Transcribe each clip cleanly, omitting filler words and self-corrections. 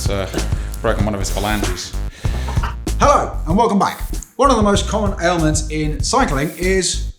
It's broken one of his phalanges. Hello and welcome back. One of the most common ailments in cycling is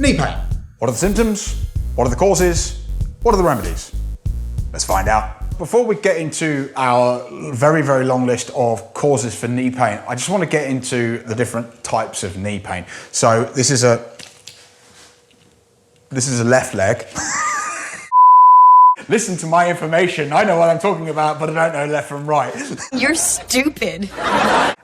knee pain. What are the symptoms? What are the causes? What are the remedies? Let's find out. Before we get into our very, very long list of causes for knee pain, I just want to get into the different types of knee pain. So this is a left leg. Listen to my information. I know what I'm talking about, but I don't know left from right. You're stupid.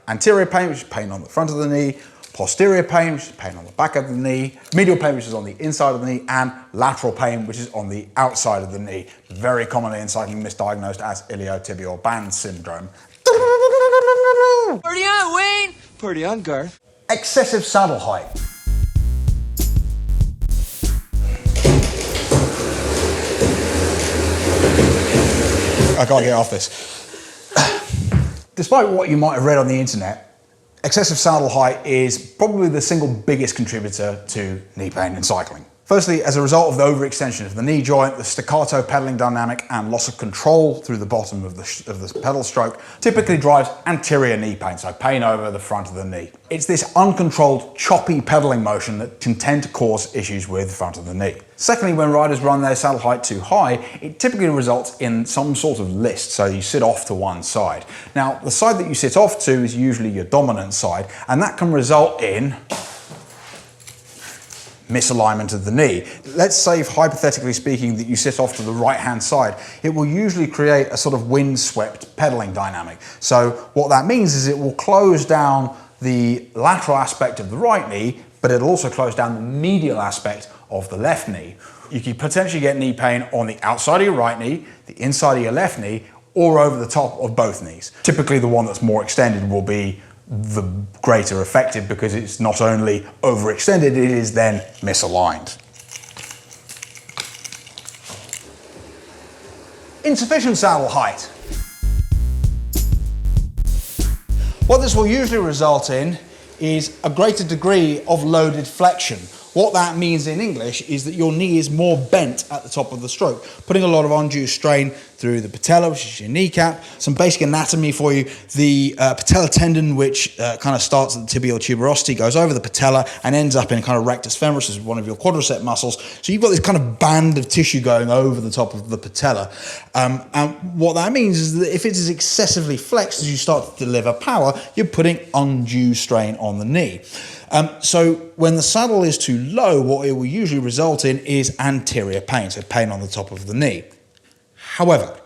Anterior pain, which is pain on the front of the knee. Posterior pain, which is pain on the back of the knee. Medial pain, which is on the inside of the knee. And lateral pain, which is on the outside of the knee. Very commonly in cycling misdiagnosed as iliotibial band syndrome. Party on, Wayne! Party on, Garth. Excessive saddle height. I can't get off this. Despite what you might have read on the internet, excessive saddle height is probably the single biggest contributor to knee pain in cycling. Firstly, as a result of the overextension of the knee joint, the staccato pedaling dynamic and loss of control through the bottom of the pedal stroke typically drives anterior knee pain, so pain over the front of the knee. It's this uncontrolled, choppy pedaling motion that can tend to cause issues with the front of the knee. Secondly, when riders run their saddle height too high, it typically results in some sort of list, so you sit off to one side. Now, the side that you sit off to is usually your dominant side, and that can result in misalignment of the knee. Let's say, hypothetically speaking, that you sit off to the right-hand side. It will usually create a sort of wind-swept pedaling dynamic. So what that means is it will close down the lateral aspect of the right knee, but it'll also close down the medial aspect of the left knee. You could potentially get knee pain on the outside of your right knee, the inside of your left knee, or over the top of both knees. Typically the one that's more extended will be the greater affected because it's not only overextended, it is then misaligned. Insufficient saddle height. What this will usually result in is a greater degree of loaded flexion. What that means in English is that your knee is more bent at the top of the stroke, putting a lot of undue strain through the patella, which is your kneecap. Some basic anatomy for you. The patella tendon, which kind of starts at the tibial tuberosity, goes over the patella and ends up in kind of rectus femoris, as one of your quadricep muscles. So you've got this kind of band of tissue going over the top of the patella. And what that means is that if it is excessively flexed as you start to deliver power, you're putting undue strain on the knee. So when the saddle is too low, what it will usually result in is anterior pain, so pain on the top of the knee. However,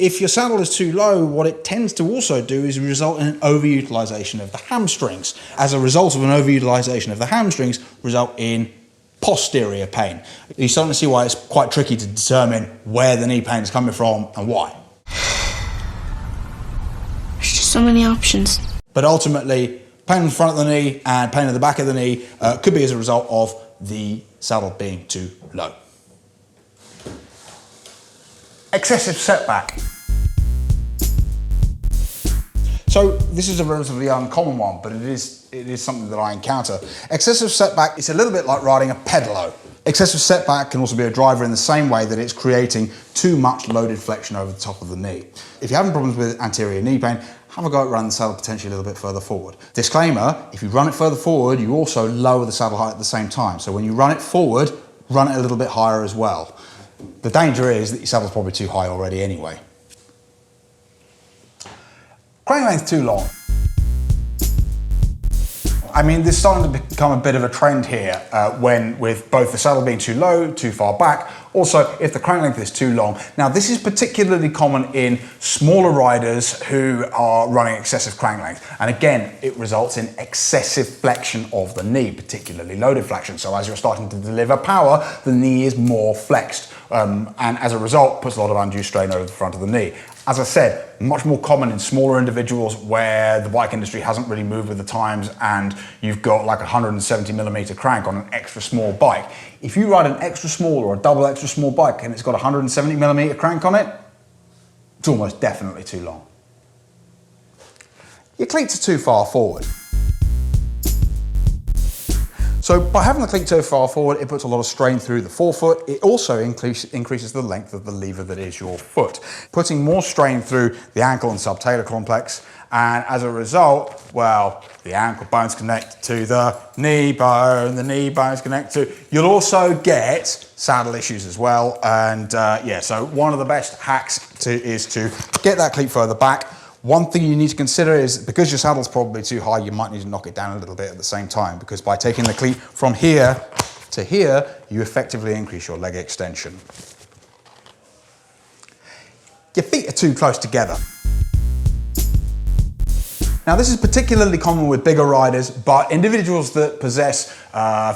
if your saddle is too low, what it tends to also do is result in an overutilization of the hamstrings. As a result of an overutilization of the hamstrings, result in posterior pain. You're starting to see why it's quite tricky to determine where the knee pain is coming from and why. There's just so many options. But ultimately, pain in the front of the knee and pain at the back of the knee could be as a result of the saddle being too low. Excessive setback. So this is a relatively uncommon one, but it is something that I encounter. Excessive setback is a little bit like riding a pedalo. Excessive setback can also be a driver in the same way that it's creating too much loaded flexion over the top of the knee. If you're having problems with anterior knee pain, have a go at running the saddle potentially a little bit further forward. Disclaimer, if you run it further forward, you also lower the saddle height at the same time. So when you run it forward, run it a little bit higher as well. The danger is that your saddle's probably too high already anyway. Crank length too long. I mean, this is starting to become a bit of a trend here with both the saddle being too low, too far back, also if the crank length is too long. Now, this is particularly common in smaller riders who are running excessive crank length. And again, it results in excessive flexion of the knee, particularly loaded flexion. So as you're starting to deliver power, the knee is more flexed and as a result, puts a lot of undue strain over the front of the knee. As I said, much more common in smaller individuals where the bike industry hasn't really moved with the times and you've got like a 170mm crank on an extra small bike. If you ride an extra small or a double extra small bike and it's got a 170mm crank on it, it's almost definitely too long. Your cleats are too far forward. So by having the cleat so far forward, it puts a lot of strain through the forefoot. It also increases the length of the lever that is your foot, putting more strain through the ankle and subtalar complex. And as a result, well, the ankle bones connect to the knee bones connect to, you'll also get saddle issues as well. And yeah, so one of the best hacks is to get that cleat further back. One thing you need to consider is, because your saddle's probably too high, you might need to knock it down a little bit at the same time, because by taking the cleat from here to here, you effectively increase your leg extension. Your feet are too close together. Now, this is particularly common with bigger riders, but individuals that possess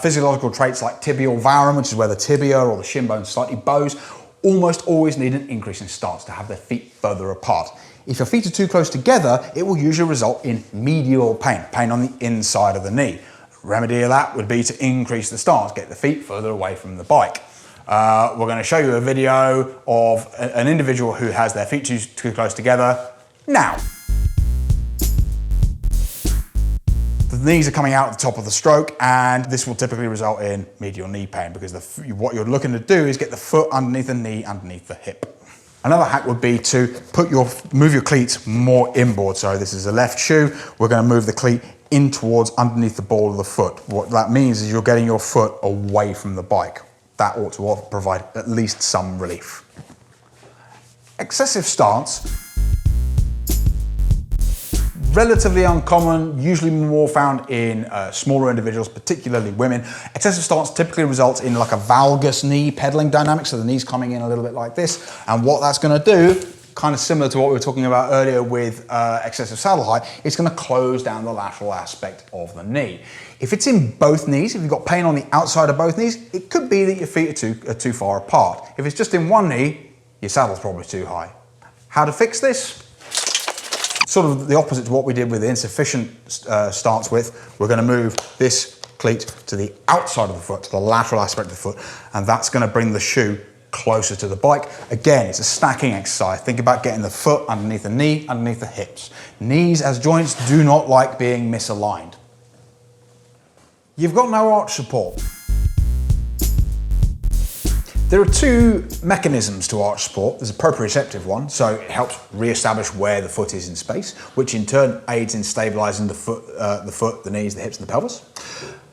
physiological traits like tibial varum, which is where the tibia or the shin bone slightly bows, almost always need an increase in stance to have their feet further apart. If your feet are too close together, it will usually result in medial pain on the inside of the knee. Remedy of that would be to increase the stance, get the feet further away from the bike. We're going to show you a video of an individual who has their feet too close together now. The knees are coming out at the top of the stroke, and this will typically result in medial knee pain, because what you're looking to do is get the foot underneath the knee, underneath the hip. Another hack would be to move your cleats more inboard. So this is a left shoe. We're going to move the cleat in towards underneath the ball of the foot. What that means is you're getting your foot away from the bike. That ought to provide at least some relief. Excessive stance. Relatively uncommon, usually more found in smaller individuals, particularly women. Excessive stance typically results in like a valgus knee pedaling dynamic, so the knee's coming in a little bit like this. And what that's going to do, kind of similar to what we were talking about earlier with excessive saddle height, it's going to close down the lateral aspect of the knee. If it's in both knees, if you've got pain on the outside of both knees, it could be that your feet are too far apart. If it's just in one knee, your saddle's probably too high. How to fix this? Sort of the opposite to what we did with the insufficient stance width. We're going to move this cleat to the outside of the foot, to the lateral aspect of the foot, and that's going to bring the shoe closer to the bike. Again, it's a stacking exercise. Think about getting the foot underneath the knee, underneath the hips. Knees as joints do not like being misaligned. You've got no arch support. There are two mechanisms to arch support. There's a proprioceptive one, so it helps re-establish where the foot is in space, which in turn aids in stabilizing the foot, the knees, the hips, and the pelvis.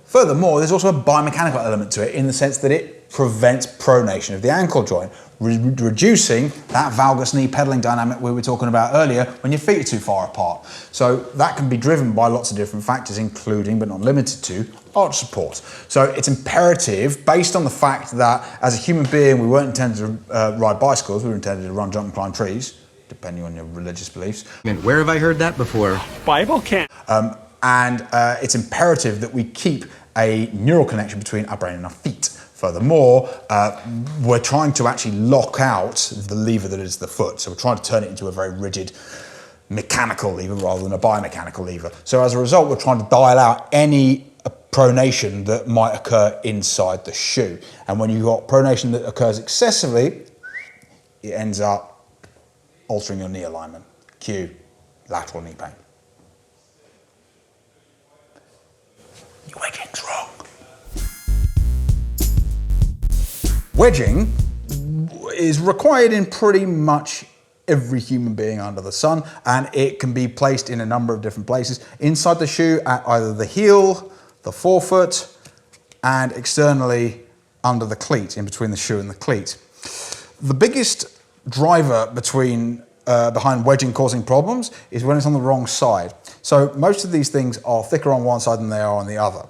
Furthermore, there's also a biomechanical element to it, in the sense that it prevents pronation of the ankle joint, reducing that valgus knee pedaling dynamic we were talking about earlier when your feet are too far apart. So that can be driven by lots of different factors, including but not limited to arch support. So it's imperative, based on the fact that as a human being we weren't intended to ride bicycles, we were intended to run, jump and climb trees, depending on your religious beliefs. And where have I heard that before? Bible can't. And it's imperative that we keep a neural connection between our brain and our feet. Furthermore, we're trying to actually lock out the lever that is the foot. So we're trying to turn it into a very rigid mechanical lever rather than a biomechanical lever. So as a result, we're trying to dial out any pronation that might occur inside the shoe. And when you've got pronation that occurs excessively, it ends up altering your knee alignment. Cue lateral knee pain. Your wedging's wrong. Wedging is required in pretty much every human being under the sun, and it can be placed in a number of different places. Inside the shoe at either the heel, the forefoot, and externally under the cleat, in between the shoe and the cleat. The biggest driver behind wedging causing problems is when it's on the wrong side. So most of these things are thicker on one side than they are on the other.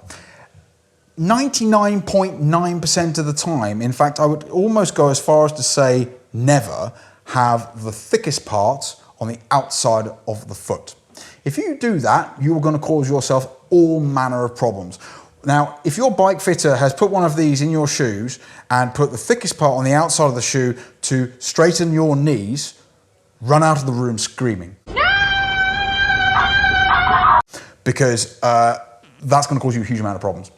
99.9% of the time, in fact, I would almost go as far as to say never, have the thickest part on the outside of the foot. If you do that, you are going to cause yourself all manner of problems. Now, if your bike fitter has put one of these in your shoes and put the thickest part on the outside of the shoe to straighten your knees, run out of the room screaming. No! Because that's going to cause you a huge amount of problems.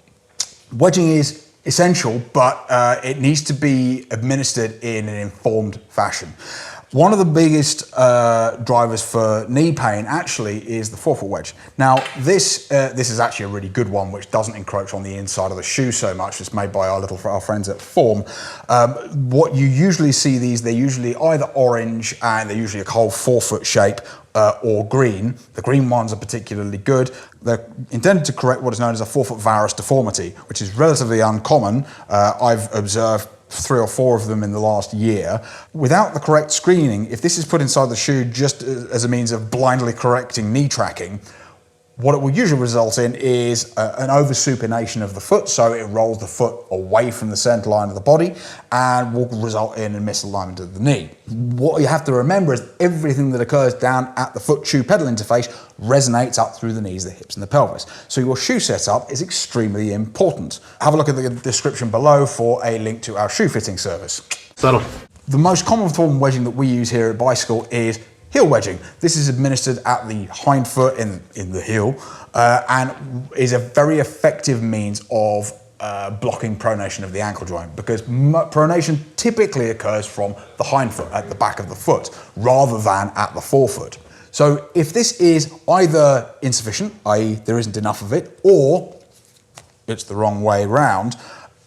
Wedging is essential, but it needs to be administered in an informed fashion. One of the biggest drivers for knee pain actually is the forefoot wedge. Now this is actually a really good one which doesn't encroach on the inside of the shoe so much. It's made by our friends at Form. What you usually see they're usually either orange and they're usually a whole forefoot shape or green. The green ones are particularly good. They're intended to correct what is known as a forefoot varus deformity, which is relatively uncommon. I've observed 3 or 4 of them in the last year. Without the correct screening, if this is put inside the shoe just as a means of blindly correcting knee tracking, what it will usually result in is an over-supination of the foot, so it rolls the foot away from the center line of the body and will result in a misalignment of the knee. What you have to remember is everything that occurs down at the foot-shoe pedal interface resonates up through the knees, the hips and the pelvis. So your shoe setup is extremely important. Have a look at the description below for a link to our shoe fitting service. Subtle. The most common form of wedging that we use here at Bicycle is heel wedging. This is administered at the hind foot in the heel and is a very effective means of blocking pronation of the ankle joint, because pronation typically occurs from the hind foot at the back of the foot rather than at the forefoot. So if this is either insufficient, i.e. there isn't enough of it, or it's the wrong way around,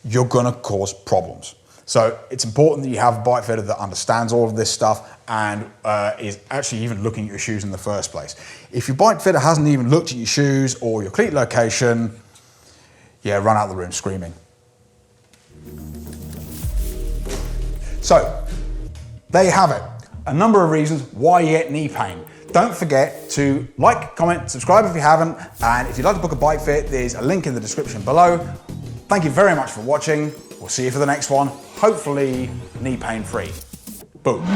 you're gonna cause problems. So it's important that you have a bike fitter that understands all of this stuff and is actually even looking at your shoes in the first place. If your bike fitter hasn't even looked at your shoes or your cleat location, yeah, run out of the room screaming. So, there you have it. A number of reasons why you get knee pain. Don't forget to like, comment, subscribe if you haven't, and if you'd like to book a bike fit, there's a link in the description below. Thank you very much for watching. We'll see you for the next one, hopefully knee pain free. Boom.